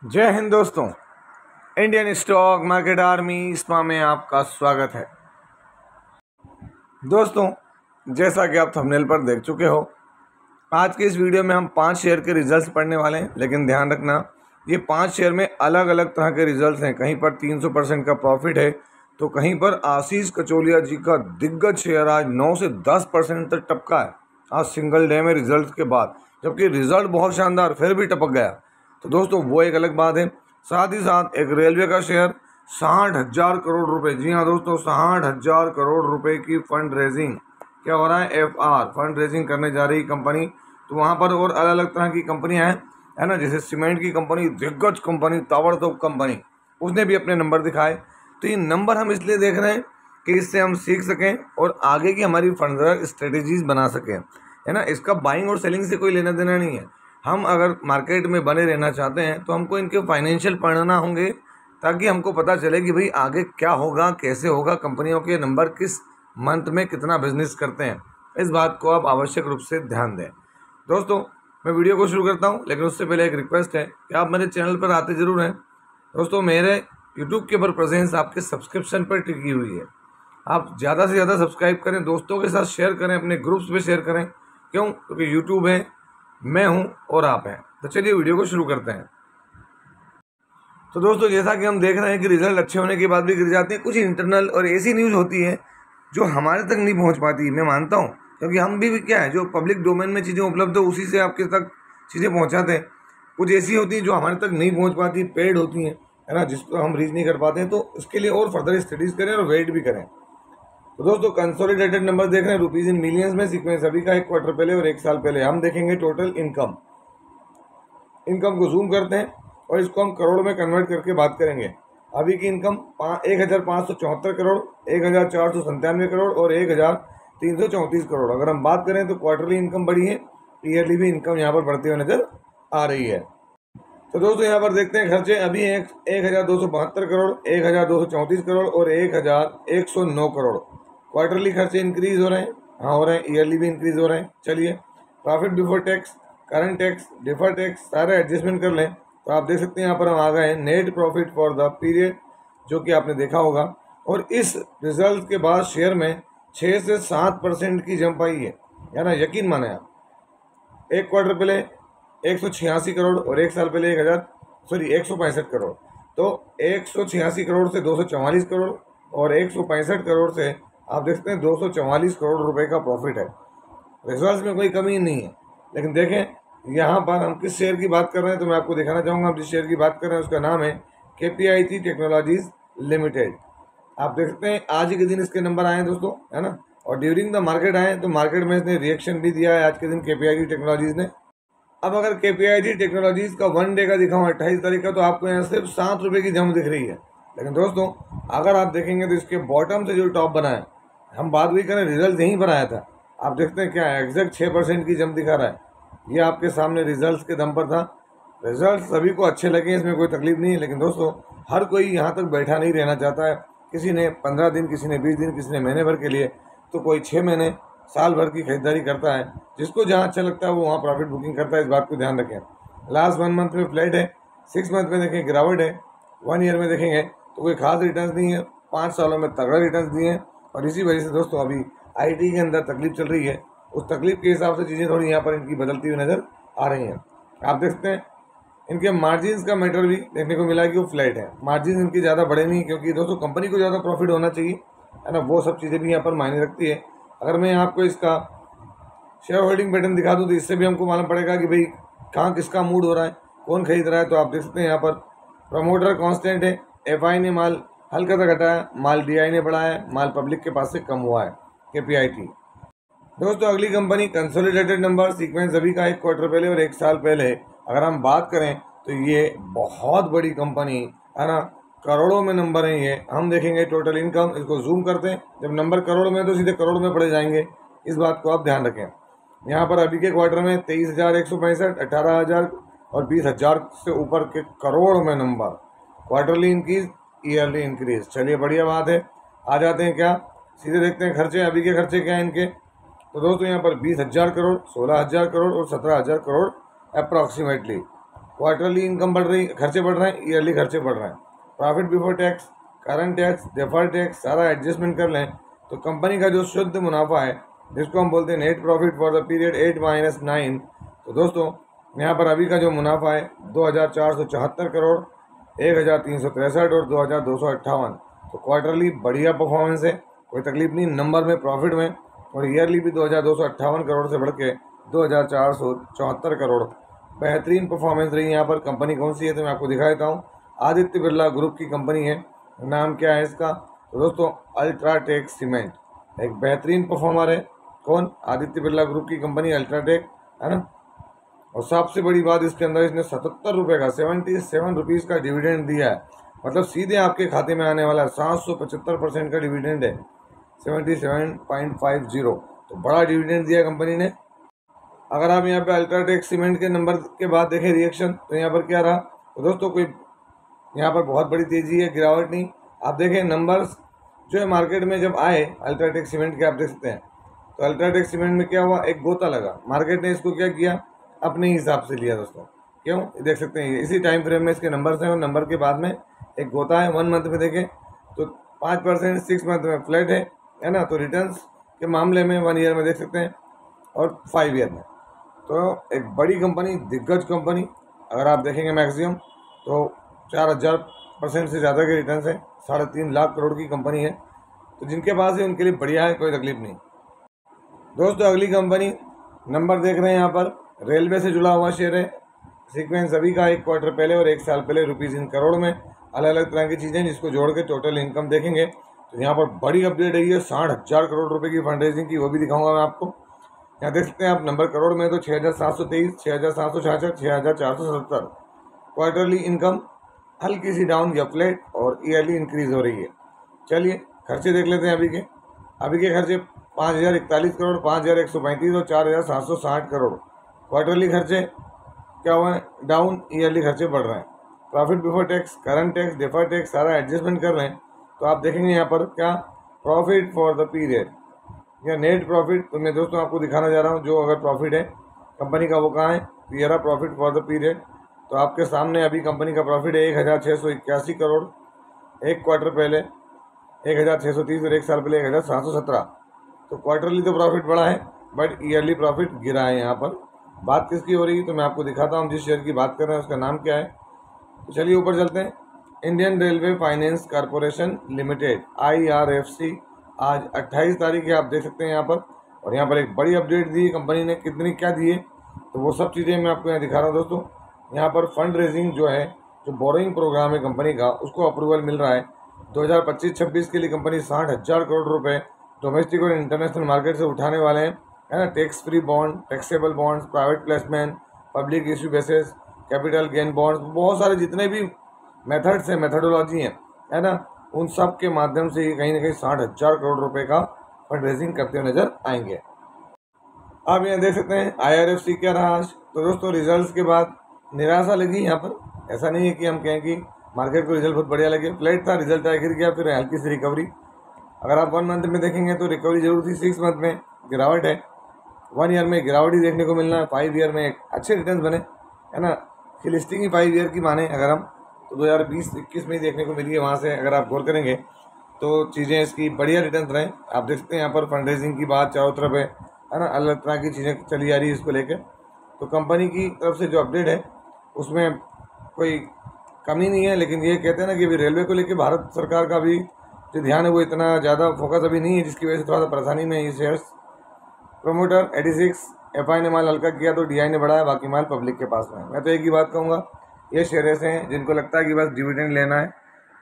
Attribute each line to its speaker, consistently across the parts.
Speaker 1: जय हिंद दोस्तों। Indian stock market army इसमा में आपका स्वागत है। दोस्तों, जैसा कि आप थंबनेल पर देख चुके हो, आज के इस वीडियो में हम 5 शेयर के रिजल्ट्स पढ़ने वाले हैं। लेकिन ध्यान रखना, ये 5 शेयर में अलग अलग तरह के रिजल्ट्स हैं। कहीं पर 300% का प्रॉफिट है, तो कहीं पर आशीष कचोलिया जी का दिग्गज शेयर आज 9 से 10% तक टपका है आज सिंगल डे में रिजल्ट के बाद, जबकि रिजल्ट बहुत शानदार फिर भी टपक गया। तो दोस्तों, वो एक अलग बात है। साथ ही साथ एक रेलवे का शेयर 60,000 करोड़ रुपए, जी हाँ दोस्तों, 60,000 करोड़ रुपए की फंड रेजिंग क्या हो रहा है, एफआर फंड रेजिंग करने जा रही कंपनी। तो वहाँ पर और अलग अलग तरह की कंपनियाँ हैं, है ना, जैसे सीमेंट की कंपनी, दिग्गज कंपनी, ताबड़तोड़ कंपनी, उसने भी अपने नंबर दिखाए। तो ये नंबर हम इसलिए देख रहे हैं कि इससे हम सीख सकें और आगे की हमारी फर्दर स्ट्रेटेजीज बना सकें, है ना। इसका बाइंग और सेलिंग से कोई लेना देना नहीं है। हम अगर मार्केट में बने रहना चाहते हैं तो हमको इनके फाइनेंशियल पढ़ना होंगे, ताकि हमको पता चले कि भाई आगे क्या होगा, कैसे होगा, कंपनियों के नंबर किस मंथ में कितना बिजनेस करते हैं। इस बात को आप आवश्यक रूप से ध्यान दें। दोस्तों, मैं वीडियो को शुरू करता हूं, लेकिन उससे पहले एक रिक्वेस्ट है कि आप मेरे चैनल पर आते ज़रूर हैं। दोस्तों, मेरे यूट्यूब के ऊपर प्रेजेंस आपके सब्सक्रिप्शन पर टिकी हुई है। आप ज़्यादा से ज़्यादा सब्सक्राइब करें, दोस्तों के साथ शेयर करें, अपने ग्रुप्स में शेयर करें। क्यों? क्योंकि यूट्यूब है, मैं हूं और आप हैं। तो चलिए वीडियो को शुरू करते हैं। तो दोस्तों, जैसा कि हम देख रहे हैं कि रिजल्ट अच्छे होने के बाद भी गिर जाते हैं। कुछ इंटरनल और ऐसी न्यूज़ होती है जो हमारे तक नहीं पहुंच पाती, मैं मानता हूं, क्योंकि हम भी क्या है, जो पब्लिक डोमेन में चीज़ें उपलब्ध हो उसी से आपके तक चीज़ें पहुँचाते हैं। कुछ ऐसी होती हैं जो हमारे तक नहीं पहुँच पाती, पेड होती हैं, है ना, जिसको हम रीच नहीं कर पाते हैं। तो इसके लिए और फर्दर स्टडीज़ करें और वेट भी करें। तो दोस्तों, कंसोलिडेटेड नंबर देख रहे हैं रुपीज़ इन मिलियंस में, सीक्वेंस अभी का 1 क्वार्टर पहले और 1 साल पहले। हम देखेंगे टोटल इनकम को जूम करते हैं और इसको हम करोड़ में कन्वर्ट करके बात करेंगे। अभी की इनकम 1,574 करोड़, 1,497 करोड़ और 1,334 करोड़। अगर हम बात करें तो क्वार्टरली इनकम बढ़ी है, ईयरली भी इनकम यहाँ पर बढ़ती हुई नजर आ रही है। तो दोस्तों, यहाँ पर देखते हैं खर्चे अभी 1,272 करोड़, 1,234 करोड़ और 1,109 करोड़। क्वार्टरली खर्चे इंक्रीज हो रहे हैं, हाँ हो रहे हैं, ईयरली भी इंक्रीज हो रहे हैं। चलिए, profit before tax, current tax, defer tax, सारे एडजस्टमेंट कर लें तो आप देख सकते हैं यहाँ पर हम आ गए हैं net profit for the period, जो कि आपने देखा होगा। और इस रिजल्ट के बाद शेयर में 6 से 7% की जंप आई है ना, यकीन माने आप। 1 क्वार्टर पहले 186 करोड़ और 1 साल पहले 165 करोड़। तो 186 करोड़ से 244 करोड़ और 165 करोड़ से आप देखते हैं 244 करोड़ रुपए का प्रॉफिट है। रिजल्ट में कोई कमी नहीं है। लेकिन देखें यहाँ पर हम किस शेयर की बात कर रहे हैं, तो मैं आपको दिखाना चाहूँगा। आप जिस शेयर की बात कर रहे हैं उसका नाम है KPIT टेक्नोलॉजीज लिमिटेड। आप देख सकते हैं आज ही के दिन इसके नंबर आए हैं दोस्तों, है ना, और ड्यूरिंग द मार्केट आए, तो मार्केट में इसने रिएक्शन भी दिया है आज के दिन KPIT टेक्नोलॉजीज ने। अब अगर KPIT टेक्नोलॉजीज का 1 डे का दिखाऊँ 28 तारीख का, तो आपको यहाँ सिर्फ 7 रुपये की जंप दिख रही है। लेकिन दोस्तों, अगर आप देखेंगे तो इसके बॉटम से जो टॉप बना है, हम बात भी करें, रिजल्ट यहीं पर आया था। आप देखते हैं क्या है, एग्जैक्ट 6% की जंप दिखा रहा है। ये आपके सामने रिजल्ट्स के दम पर था। रिजल्ट सभी को अच्छे लगे, इसमें कोई तकलीफ नहीं है। लेकिन दोस्तों, हर कोई यहाँ तक बैठा नहीं रहना चाहता है। किसी ने 15 दिन, किसी ने 20 दिन, किसी ने महीने भर के लिए, तो कोई 6 महीने, साल भर की खरीदारी करता है। जिसको जहाँ अच्छा लगता है वो वहाँ प्रॉफिट बुकिंग करता है। इस बात को ध्यान रखें। लास्ट 1 मंथ में फ्लैट है, 6 मंथ में देखें गिरावट है, 1 ईयर में देखेंगे तो कोई खास रिटर्न नहीं है, 5 सालों में तगड़ा रिटर्न दिए हैं। और इसी वजह से दोस्तों अभी IT के अंदर तकलीफ चल रही है। उस तकलीफ के हिसाब से चीज़ें थोड़ी यहाँ पर इनकी बदलती हुई नज़र आ रही हैं। आप देख सकते हैं इनके मार्जिन्स का मैटर भी देखने को मिला कि वो फ्लैट है। मार्जिन इनके ज़्यादा बड़े नहीं, क्योंकि दोस्तों कंपनी को ज़्यादा प्रॉफिट होना चाहिए, है ना, वो सब चीज़ें भी यहाँ पर मायने रखती है। अगर मैं आपको इसका शेयर होल्डिंग पैटर्न दिखा दूँ तो इससे भी हमको मालूम पड़ेगा कि भाई कहाँ किसका मूड हो रहा है, कौन खरीद रहा है। तो आप देख सकते हैं यहाँ पर प्रमोटर कांस्टेंट है, FI ने माल हल्का सा घटाया, माल DI ने बढ़ाया, माल पब्लिक के पास से कम हुआ है KPIT। दोस्तों, अगली कंपनी कंसोलिडेटेड नंबर, सीक्वेंस अभी का 1 क्वार्टर पहले और 1 साल पहले। अगर हम बात करें तो ये बहुत बड़ी कंपनी है ना, करोड़ों में नंबर है ये। हम देखेंगे टोटल इनकम, इसको जूम करते हैं। जब नंबर करोड़ में तो सीधे करोड़ में पड़े जाएंगे, इस बात को आप ध्यान रखें। यहाँ पर अभी के क्वार्टर में 23,165, 18,000 और 20,000 से ऊपर के करोड़ में number. Quarterly increase, yearly increase. चलिए, बढ़िया बात है। आ जाते हैं क्या, सीधे देखते हैं खर्चे। अभी के खर्चे क्या हैं इनके, तो दोस्तों यहाँ पर 20,000 करोड़, 16,000 करोड़ और 17,000 करोड़ अप्रॉक्सीमेटली। क्वार्टरली इनकम बढ़ रही, खर्चे बढ़ रहे हैं, ईयरली खर्चे बढ़ रहे हैं। Profit before tax, current tax, deferred tax सारा एडजस्टमेंट कर लें तो कंपनी का जो शुद्ध मुनाफा है जिसको हम बोलते हैं net profit for the period 8-9, तो दोस्तों यहाँ पर अभी का जो मुनाफा है 2474 करोड़, 1363 और 2258। तो क्वार्टरली बढ़िया परफॉर्मेंस है, कोई तकलीफ नहीं नंबर में, प्रॉफिट में। और ईयरली भी 2258 करोड़ से बढ़ के 2474 करोड़, बेहतरीन परफॉर्मेंस रही। यहाँ पर कंपनी कौन सी है तो मैं आपको दिखा देता हूँ। आदित्य बिरला ग्रुप की कंपनी है, नाम क्या है इसका तो दोस्तों अल्ट्राटेक सीमेंट, एक बेहतरीन परफॉर्मर है। कौन? आदित्य बिरला ग्रुप की कंपनी अल्ट्राटेक, है ना। और सबसे बड़ी बात इसके अंदर इसने 77 रुपये का 77 रुपीज़ का डिविडेंड दिया है, मतलब सीधे आपके खाते में आने वाला 775% का डिविडेंड है, 77.50। तो बड़ा डिविडेंड दिया कंपनी ने। अगर आप यहाँ पे अल्ट्राटेक सीमेंट के नंबर के बाद देखें रिएक्शन तो यहाँ पर क्या रहा तो दोस्तों कोई यहाँ पर बहुत बड़ी तेज़ी है, गिरावट नहीं। आप देखें नंबर्स जो है मार्केट में जब आए अल्ट्राटेक सीमेंट के, आप देख सकते हैं तो अल्ट्राटेक सीमेंट में क्या हुआ, एक गोता लगा, मार्केट ने इसको क्या किया अपने हिसाब से लिया दोस्तों। क्यों? देख सकते हैं इसी टाइम फ्रेम में इसके नंबर्स हैं और नंबर के बाद में एक गोता है। 1 मंथ में देखें तो 5%, 6 मंथ में फ्लैट है ना। तो रिटर्न्स के मामले में 1 ईयर में देख सकते हैं और 5 ईयर में। तो एक बड़ी कंपनी, दिग्गज कंपनी, अगर आप देखेंगे मैक्सिमम तो 4000% से ज़्यादा के रिटर्न्स हैं, 3.5 लाख करोड़ की कंपनी है। तो जिनके पास है उनके लिए बढ़िया है, कोई तकलीफ नहीं। दोस्तों अगली कंपनी नंबर देख रहे हैं यहाँ पर, रेलवे से जुड़ा हुआ शेयर है। सीक्वेंस अभी का 1 क्वार्टर पहले और 1 साल पहले रुपीज़ इन करोड़ में, अलग अलग तरह की चीज़ें जिसको जोड़ के टोटल इनकम देखेंगे तो यहाँ पर बड़ी अपडेट आई है 60,000 करोड़ रुपए की फंड रेजिंग की, वो भी दिखाऊंगा मैं आपको। यहाँ देख सकते हैं आप नंबर करोड़ में तो 6,723, 6,766, 6,477। क्वार्टरली इनकम हल्की सी डाउन या फ्लैट और ईयरली इंक्रीज हो रही है। चलिए खर्चे देख लेते हैं अभी के खर्चे 5,041 करोड़, 5,135 और 4,760 करोड़। क्वार्टरली खर्चे क्या हुआ है, डाउन, ईयरली खर्चे बढ़ रहे हैं। Profit before tax, current tax, deferred tax सारा एडजस्टमेंट कर रहे हैं तो आप देखेंगे यहाँ पर क्या प्रॉफिट फॉर द पीरियड या नेट प्रॉफिट, तो मैं दोस्तों आपको दिखाना जा रहा हूँ जो अगर प्रॉफिट है कंपनी का वो कहाँ है, तो ये रहा प्रॉफिट फॉर द पीरियड। तो आपके सामने अभी कंपनी का प्रॉफिट है 1,681 करोड़, 1 क्वार्टर पहले 1,630 और 1 साल पहले 1,717। तो क्वार्टरली तो प्रॉफिट बढ़ा है बट ईयरली प्रॉफिट गिरा है। यहाँ पर बात किसकी हो रही है तो मैं आपको दिखाता हूँ, जिस शेयर की बात कर रहे हैं उसका नाम क्या है। तो चलिए ऊपर चलते हैं। Indian railway finance corporation limited IRFC, आज 28 तारीख है, आप देख सकते हैं यहाँ पर। और यहाँ पर एक बड़ी अपडेट दी कंपनी ने, कितनी क्या दी है तो वो सब चीज़ें मैं आपको यहाँ दिखा रहा हूँ दोस्तों। यहाँ पर फंड रेजिंग जो है, जो बोरोइंग प्रोग्राम है कंपनी का, उसको अप्रूवल मिल रहा है। 2025-26 के लिए कंपनी 60,000 करोड़ रुपए डोमेस्टिक और इंटरनेशनल मार्केट से उठाने वाले हैं, है ना। Tax free bond, taxable bonds, private placement, public issue basis, capital gain bonds, बहुत सारे जितने भी मेथड्स हैं, मेथडोलॉजी है ना, उन सब के माध्यम से ये कहीं ना कहीं 60,000 करोड़ रुपए का फंड रेजिंग करते हुए नजर आएंगे। आप यहाँ देख सकते हैं IRFC क्या रहा आज। तो दोस्तों रिजल्ट्स के बाद निराशा लगी यहाँ पर, ऐसा नहीं है कि हम कहें कि मार्केट को रिजल्ट बहुत बढ़िया लगे, फ्लैट था, रिजल्ट आया गिर गया, फिर हल्की सी रिकवरी। अगर आप 1 मंथ में देखेंगे तो रिकवरी जरूर थी, 6 मंथ में गिरावट है, 1 ईयर में गिरावट ही देखने को मिलना है, 5 ईयर में एक अच्छे रिटर्न बने, है ना। कि लिस्टिंग ही 5 ईयर की माने अगर हम तो 2020-21 में ही देखने को मिली है। वहाँ से अगर आप गौर करेंगे तो चीज़ें इसकी बढ़िया रिटर्न रहे। आप देख सकते हैं यहाँ पर फंड रेजिंग की बात चारों तरफ है ना, अलग तरह की चीज़ें चली जा रही है इसको लेकर। तो कंपनी की तरफ से जो अपडेट है उसमें कोई कमी नहीं है, लेकिन ये कहते हैं ना कि अभी रेलवे को लेकर भारत सरकार का भी जो ध्यान है वो इतना ज़्यादा फोकस अभी नहीं है, जिसकी वजह से थोड़ा सा परेशानी में ये शेयर्स। प्रोमोटर 86, FI ने माल हल्का किया तो DI ने बढ़ाया, बाकी माल पब्लिक के पास में। मैं तो एक ही बात कहूँगा, ये शेयर ऐसे हैं जिनको लगता है कि बस डिविडेंड लेना है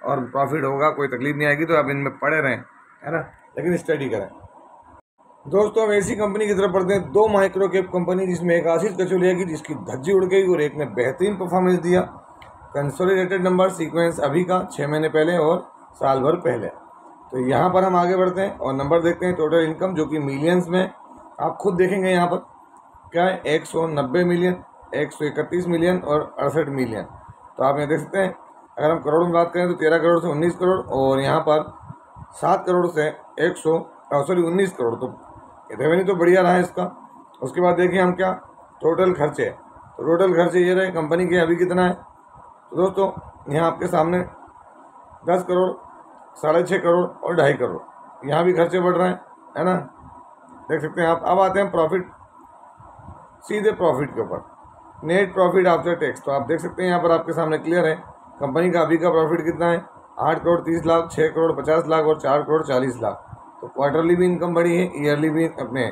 Speaker 1: और प्रॉफिट होगा, कोई तकलीफ नहीं आएगी, तो आप इनमें पड़े रहें, है ना, लेकिन स्टडी करें। दोस्तों अब ऐसी कंपनी की तरफ पढ़ते हैं, 2 माइक्रो कैप कंपनी, जिसमें एक आशीष कचौलिया की जिसकी धज्जी उड़ गई और एक ने बेहतरीन परफॉर्मेंस दिया। कंसोलिडेटेड नंबर सीक्वेंस अभी का 6 महीने पहले और साल भर पहले। तो यहाँ पर हम आगे बढ़ते हैं और नंबर देखते हैं। टोटल इनकम जो कि मिलियंस में आप खुद देखेंगे यहाँ पर क्या है, 190 मिलियन, 131 मिलियन और 68 मिलियन। तो आप यहाँ देख सकते हैं अगर हम करोड़ में बात करें तो 13 करोड़ से 19 करोड़ और यहाँ पर 7 करोड़ से 19 करोड़। तो रेवेन्यू तो बढ़िया रहा है इसका। उसके बाद देखिए हम क्या टोटल खर्चे, टोटल खर्चे ये रहे कंपनी के अभी कितना है। तो दोस्तों यहाँ आपके सामने 10 करोड़, 6.5 करोड़ और 2.5 करोड़ यहाँ भी खर्चे बढ़ रहे हैं, है ना, देख सकते हैं आप। अब आते हैं प्रॉफिट, सीधे प्रॉफिट के ऊपर, नेट प्रॉफिट आफ्टर टैक्स। तो आप देख सकते हैं यहाँ पर आपके सामने क्लियर है कंपनी का अभी का प्रॉफिट कितना है, 8 करोड़ 30 लाख, 6 करोड़ 50 लाख और 4 करोड़ 40 लाख। तो क्वार्टरली भी इनकम बढ़ी है, ईयरली भी, अपने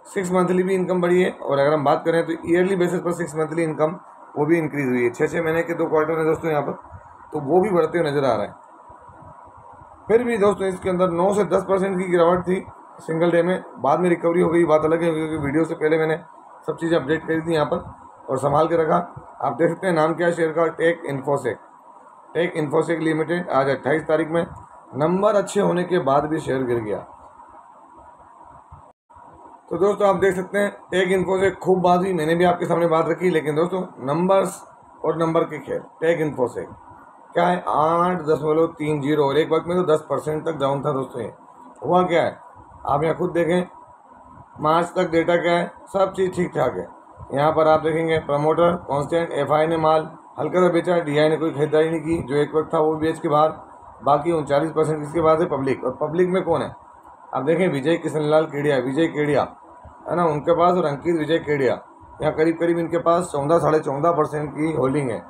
Speaker 1: 6 मंथली भी इनकम बढ़ी है। और अगर हम बात करें तो ईयरली बेसिस पर 6 मंथली इनकम वो भी इंक्रीज़ हुई है। 6 महीने के 2 क्वार्टर है दोस्तों यहाँ पर, तो वो भी बढ़ते हुए नज़र आ रहे हैं। फिर भी दोस्तों इसके अंदर 9 से 10% की गिरावट थी सिंगल डे में, बाद में रिकवरी हो गई, बात अलग है, क्योंकि वीडियो से पहले मैंने सब चीज़ें अपडेट करी थी यहाँ पर और संभाल के रखा। आप देख सकते हैं नाम क्या है शेयर का, टेक इन्फोसेक। टेक इन्फोसेक लिमिटेड आज 28 तारीख में नंबर अच्छे होने के बाद भी शेयर गिर गया। तो दोस्तों आप देख सकते हैं टेक इन्फोसेक खूब बात हुई, मैंने भी आपके सामने बात रखी, लेकिन दोस्तों नंबर्स और नंबर के खेल। टेक इन्फोसेक क्या है, 8.30 और एक वक्त में तो 10% तक डाउन था दोस्तों। ये हुआ क्या है, आप यहाँ खुद देखें, मार्च तक डेटा क्या है, सब चीज़ ठीक ठाक है। यहाँ पर आप देखेंगे प्रमोटर कांस्टेंट, एफआई ने माल हल्का सा बेचा, डीआई ने कोई खरीदारी नहीं की, जो एक वक्त था वो बेच के बाहर, बाकी 39% किसके बाद है, पब्लिक। और पब्लिक में कौन है, आप देखें विजय किशनलाल केडिया, विजय केडिया है ना उनके पास, और अंकित विजय केडिया, यहाँ करीब करीब इनके पास 14-14.5% की होल्डिंग है।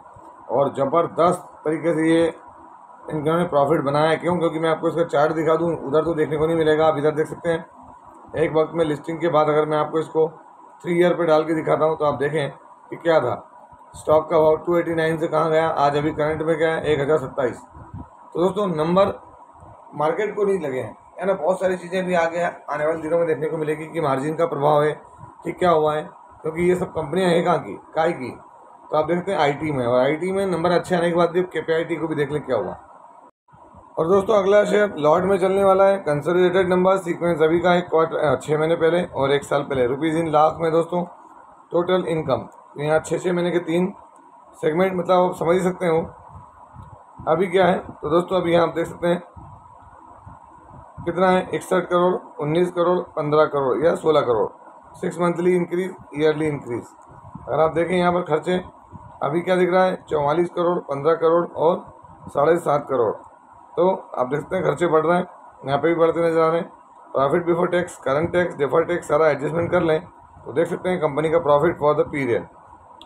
Speaker 1: और ज़बरदस्त तरीके से ये इन्होंने प्रॉफिट बनाया है। क्यों, क्योंकि मैं आपको इसका चार्ट दिखा दूँ, उधर तो देखने को नहीं मिलेगा, आप इधर देख सकते हैं। एक वक्त में लिस्टिंग के बाद अगर मैं आपको इसको 3 ईयर पे डाल के दिखाता हूँ तो आप देखें कि क्या था, स्टॉक का भाव 289 से कहाँ गया, आज अभी करंट में क्या है 1027। तो दोस्तों नंबर मार्केट को नहीं लगे हैं, है ना, बहुत सारी चीज़ें भी आगे आने वाले दिनों में देखने को मिलेगी कि मार्जिन का प्रभाव है कि क्या हुआ है, क्योंकि ये सब कंपनियां हैं कहाँ की, काय की। तो आप देखते हैं आईटी में, और आईटी में नंबर अच्छे आने के बाद भी केपीआईटी को भी देख लें क्या हुआ। और दोस्तों अगला शेयर लॉट में चलने वाला है, कंसोलिडेटेड नंबर सीक्वेंस अभी का 1 क्वार्टर 6 महीने पहले और 1 साल पहले, रुपीज़ इन लाख में दोस्तों टोटल इनकम। तो यहाँ 6 महीने के 3 सेगमेंट, मतलब आप समझ ही सकते हो अभी क्या है। तो दोस्तों अभी यहाँ आप देख सकते हैं कितना है, 61 करोड़, 19 करोड़, 15 करोड़ या 16 crore, 6 monthly increase, yearly increase. अगर आप देखें यहाँ पर खर्चे अभी क्या दिख रहा है, 44 करोड़, 15 करोड़ और 7.5 करोड़। तो आप देखते हैं खर्चे बढ़ रहे हैं, यहाँ पे भी बढ़ते नजर आ रहे हैं। Profit before tax, current tax, deferred tax सारा एडजस्टमेंट कर लें तो देख सकते हैं कंपनी का प्रॉफिट फॉर द पीरियड।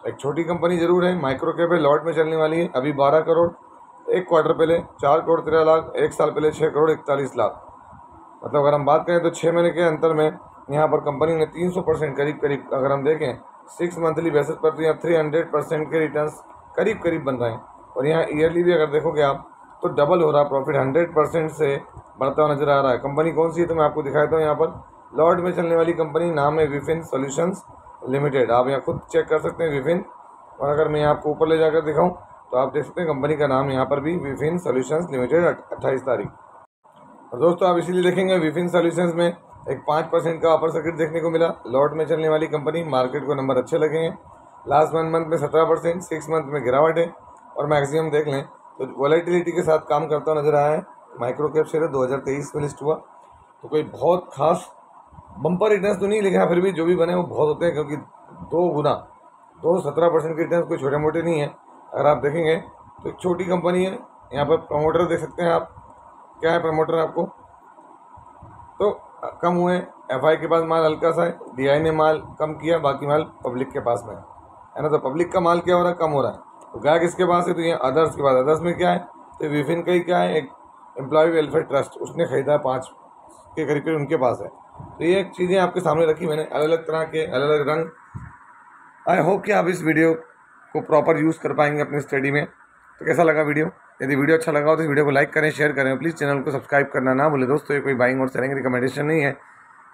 Speaker 1: एक छोटी कंपनी जरूर है, माइक्रो कैप है, लॉट में चलने वाली है, अभी 12 करोड़, 1 क्वार्टर पहले 4 करोड़ 13 लाख, 1 साल पहले 6 करोड़ 41 लाख। मतलब अगर हम बात करें तो 6 महीने के अंतर में यहाँ पर कंपनी ने 300% करीब करीब, अगर हम देखें 6 मंथली बेसिस पर, तो यहाँ 300% के रिटर्न्स करीब करीब बन रहे हैं। और यहाँ ईयरली भी अगर देखोगे आप तो डबल हो रहा, प्रॉफिट 100% से बढ़ता हुआ नजर आ रहा है। कंपनी कौन सी है तो मैं आपको दिखाता हूँ। यहाँ पर लॉट में चलने वाली कंपनी नाम है विफिन सॉल्यूशंस लिमिटेड, आप यहाँ खुद चेक कर सकते हैं विफिन। और अगर मैं आपको ऊपर ले जाकर दिखाऊँ तो आप देख सकते हैं कंपनी का नाम यहाँ पर भी विफिन सॉल्यूशंस लिमिटेड, 28 तारीख। और दोस्तों आप इसीलिए देखेंगे विफिन सॉल्यूशंस में एक 5% का अपर सर्किट देखने को मिला। लॉट में चलने वाली कंपनी, मार्केट को नंबर अच्छे लगे हैं। लास्ट 1 मंथ में 17%, 6 मंथ में गिरावट है। और मैक्सिमम देख लें तो वॉलेटिलिटी के साथ काम करता नजर आया है। माइक्रो कैप शेयर 2023 में लिस्ट हुआ, तो कोई बहुत खास बम्पर रिटर्न्स तो नहीं, लेकिन फिर भी जो भी बने वो बहुत होते हैं, क्योंकि 2 गुना 17% के रिटर्न्स कोई छोटे मोटे नहीं है। अगर आप देखेंगे तो एक छोटी कंपनी है। यहाँ पर प्रमोटर देख सकते हैं आप, क्या है प्रमोटर आपको, तो कम हुए। एफआई के पास माल हल्का सा है, डीआई ने माल कम किया, बाकी माल पब्लिक के पास में है ना। तो पब्लिक का माल क्या हो रहा है, कम हो रहा है। तो गया किसके पास है, तो ये अदर्स के पास। अदर्स में क्या है, तो विफिन का ही क्या है, एक एम्प्लॉय वेलफेयर ट्रस्ट, उसने खरीदा है 5 के करीब करीब उनके पास है। तो ये चीज़ें आपके सामने रखी मैंने, अलग अलग तरह के, अलग अलग रंग। आई होप कि आप इस वीडियो को प्रॉपर यूज़ कर पाएंगे अपनी स्टडी में। तो कैसा लगा वीडियो, यदि वीडियो अच्छा लगा हो तो इस वीडियो को लाइक करें, शेयर करें, प्लीज़ चैनल को सब्सक्राइब करना ना भूलें। दोस्तों ये कोई बाइंग और सेलिंग रिकमेंडेशन नहीं है,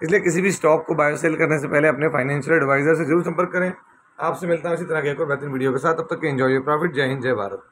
Speaker 1: इसलिए किसी भी स्टॉक को बाय सेल करने से पहले अपने फाइनेंशियल एडवाइजर से जरूर संपर्क करें। आपसे मिलता है इसी तरह के एक और बेहतरीन वीडियो के साथ, तब तक के एंजॉय योर प्रॉफिट। जय हिंद, जय भारत।